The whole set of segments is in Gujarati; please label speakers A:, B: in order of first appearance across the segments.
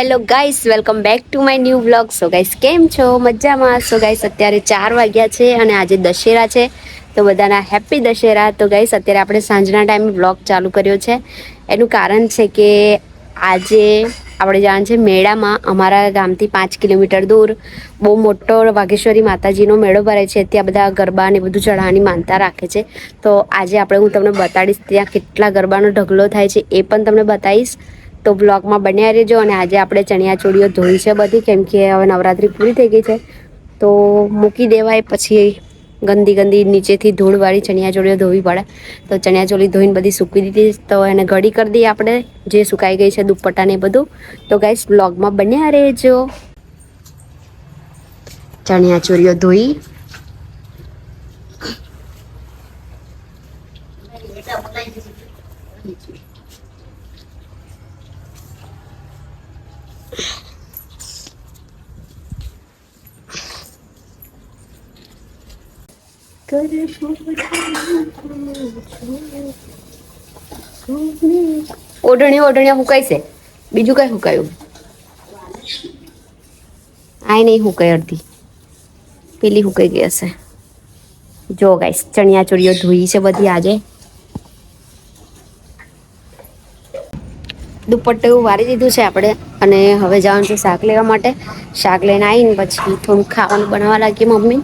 A: Hello guys, welcome back to my new vlog. So guys, કેમ છો? મજામાં? સો ગાઈસ, અત્યારે 4 વાગ્યા છે અને આજે દશેરા છે, તો બધાના હેપી દશેરા. તો ગાઈસ, અત્યારે આપણે સાંજના ટાઈમે વ્લોગ ચાલુ કર્યો છે. એનું કારણ છે કે આજે આપણે જવાનું છે મેળામાં. અમારા ગામથી 5 કિલોમીટર દૂર બહુ મોટો વાઘેશ્વરી માતાજીનો મેળો ભરાય છે. ત્યાં બધા ગરબા ને બધું ચઢાવવાની માનતા રાખે છે. તો આજે હું તમને બતાડીશ ત્યાં કેટલા ગરબાનો ઢગલો થાય છે, એ પણ તમને બતાવીશ. તો બ્લોગમાં બન્યા રહેજો. અને આજે આપણે ચણિયા ચોળીઓ ધોઈ છે બધી, કેમ કે હવે નવરાત્રી પૂરી થઈ ગઈ છે, તો મૂકી દેવાય પછી ગંદી ગંદી નીચેથી ધૂળવાળી ચણિયા ચોળીઓ ધોવી પડે. તો ચણિયા ચોળી ધોઈને બધી સૂકવી દીધી, તો એને ઘડી કરી દઈએ આપણે, જે સુકાઈ ગઈ છે દુપટ્ટા ને બધું. તો ગાઈસ, બ્લોગમાં બન્યા રહેજો. ચણિયા ચોળીઓ ધોઈ ઓઢણીઓ હુકાઈ છે, બીજું કઈ હુકાયું? આય નહીં હુકાય, અડધી પેલી હુકાઈ ગઈ હશે. જો ગાઈસ, ચણિયા ચોળીઓ ધોઈ છે બધી આજે. દુપટ્ટું વારી દીધું છે આપણે, અને હવે જવાનું છે શાક લેવા માટે. શાક લઈને આવીને પછી થોડુંક ખાવાનું બનાવવા લાગીએ મમ્મી.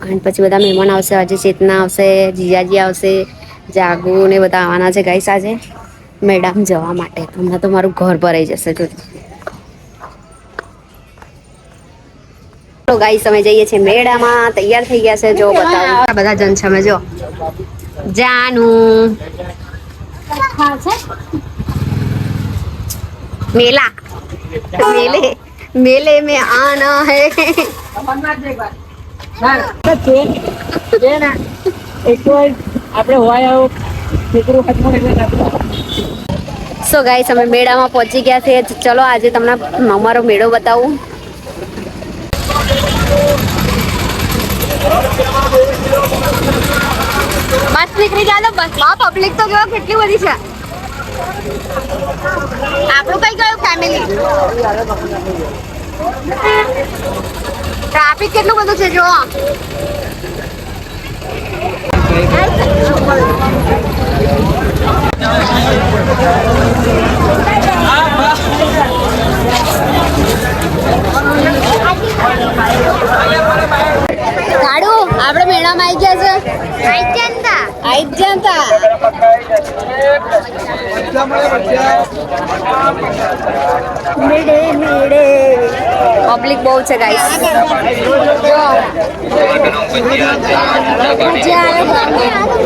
A: અને પછી બધા મહેમાન આવશે. આજે ચેતના આવશે, જીજાજી આવશે, જાગુ ને બધા આવવાના છે ગાઈસ આજે મેડમ જવા માટે. હમણાં તો મારું ઘર ભરાઈ જશે. તો ગાઈસ, અમે જઈએ છીએ મેળામાં. તૈયાર થઈ ગયા છે, જો બતાવો આ બધા જણ છે. અમે જો જાનું मेला मेले में आना है. સો ગાઈસ, અમે મેળામાં પહોંચી ગયા છે. ચલો આજે તમને અમારો મેળો બતાવું. બસ નીકળી ગયા. બસ માં પબ્લિક તો કેવા કેટલી બધી છે. આપણું કઈ ગયું ફેમિલી. ટ્રાફિક કેટલું બધું છે જો. ગાડુ આપણે મેળામાં આવી ગયા છે. આઈ જતા મેળે મેળે પબ્લિક બહુ છે ગાઈસ.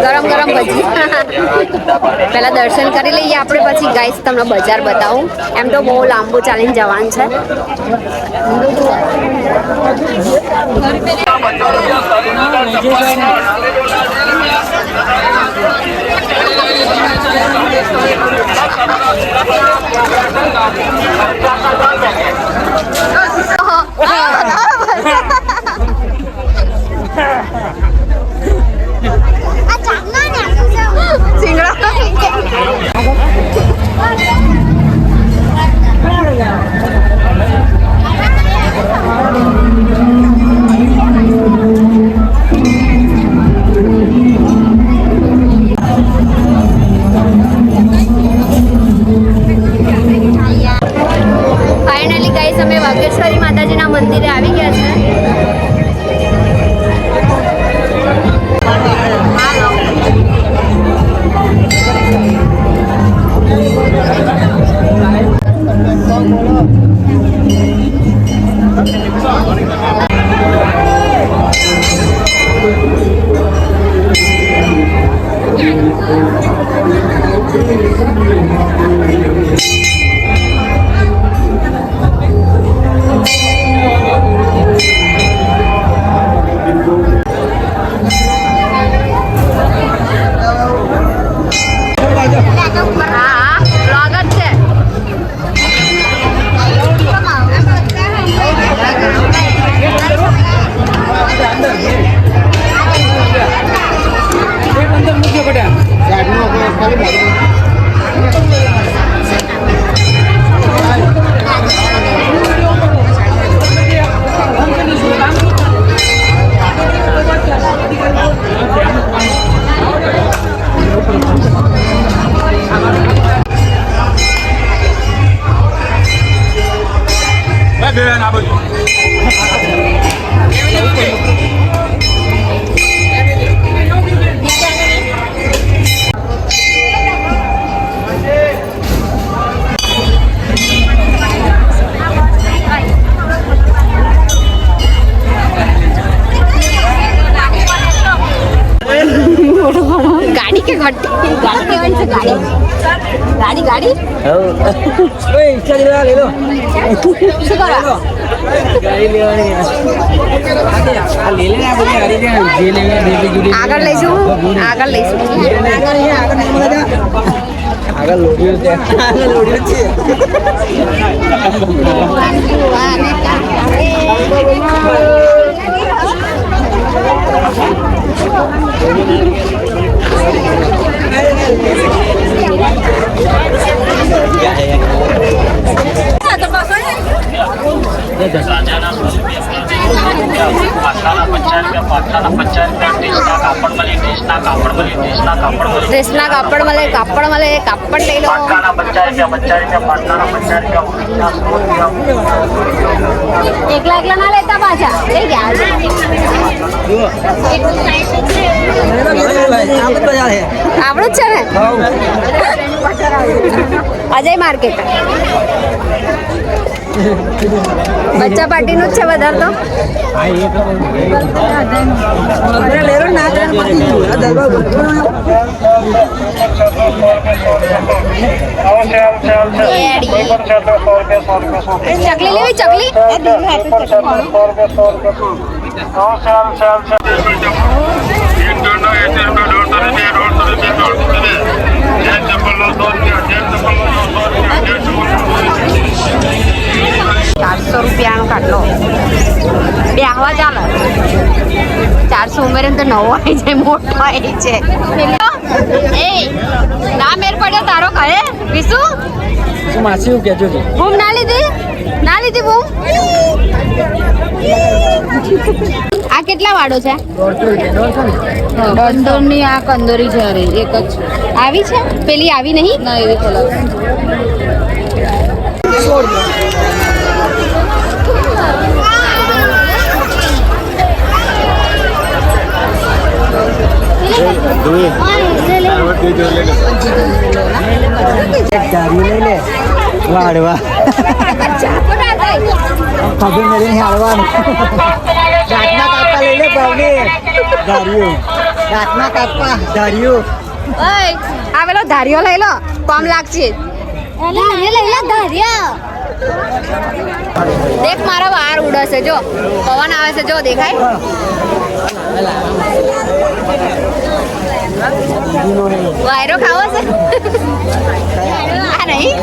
A: ગરમ ગરમ ભજી. પહેલા દર્શન કરી લઈએ આપણે, પછી ગાઈસ તમને બજાર બતાવું. એમ તો બહુ લાંબુ ચાલીને જવાનું છે. ફાઇનલી ગાઈસ, અમે વાઘેશ્વરી માતાજીના મંદિરે આવી ગયા છે.
B: બેન આ બધું
A: ગાડી કે ગાડી કહેવાય છે ગાડી ગાડી
C: ઓય ઈચ્છા લેવા લે લો
A: શું કરો
C: ગાડી લેવાની આ લે લે આ બધી ગાડી કે જે લેવી દેવી જુડી
A: આગળ લઈશું
C: આગળ નહીં મળે આગળ લોડ્યું છે
A: ડ્રેસના કાપડ મળે કાપડ લઈ લો એકલા ના લેતા પાછા લઈ ગયા આપણું જ છે ને અજય માર્કેટ બચ્ચા પાર્ટીનું જ છે વધારે તો ચકલી લેવી ચકલી ₹400 કાટલો બે આવા ચાલે 400 ઉમેરે તો નવો આવી જાય મોટો આવી છે એ ના મેર પડ્યો તારો કહે વિશુ
C: શું માસી એવું કહેજો કે
A: બૂમ ના લીધી બૂમ આ કેટલા વાળો છે
D: કંદોરની આ કંદોરી છે અરે એક જ
A: આવી છે પેલી આવી નહીં
D: ના એવી કલર
C: લઈ લે વાડવા ખબર નથી હાડવાનું રાતના કાપવા લઈ લે ભાવને ધાર્યું રાતના કાપવા ધાર્યું
A: આ પેલો ધારિયો લઈ લો કમ લાગશે દેખ મારા વાર ઉડશે જો પવન આવે છે જો દેખાય વાયરો ખાવો છે આ નહીં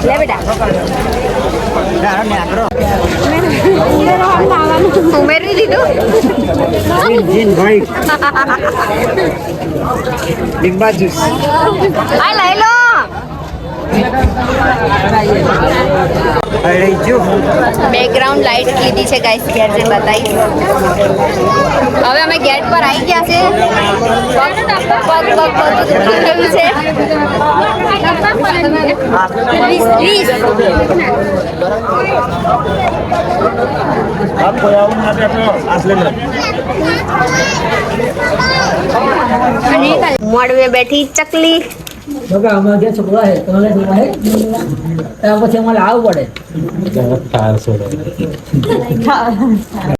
A: લે બેટા ઉમેરી દીધું આ લઈ લો બેકગ્રાઉન્ડ લાઈટ લીધી છે ગાઈસ ઘેર જઈને બતાવી હવે અમે ગેટ પર આવી ગયા છે મોડવે બેઠી ચકલી
C: અમારા જે છોકરા છે તમારે પછી અમારે આવવું પડે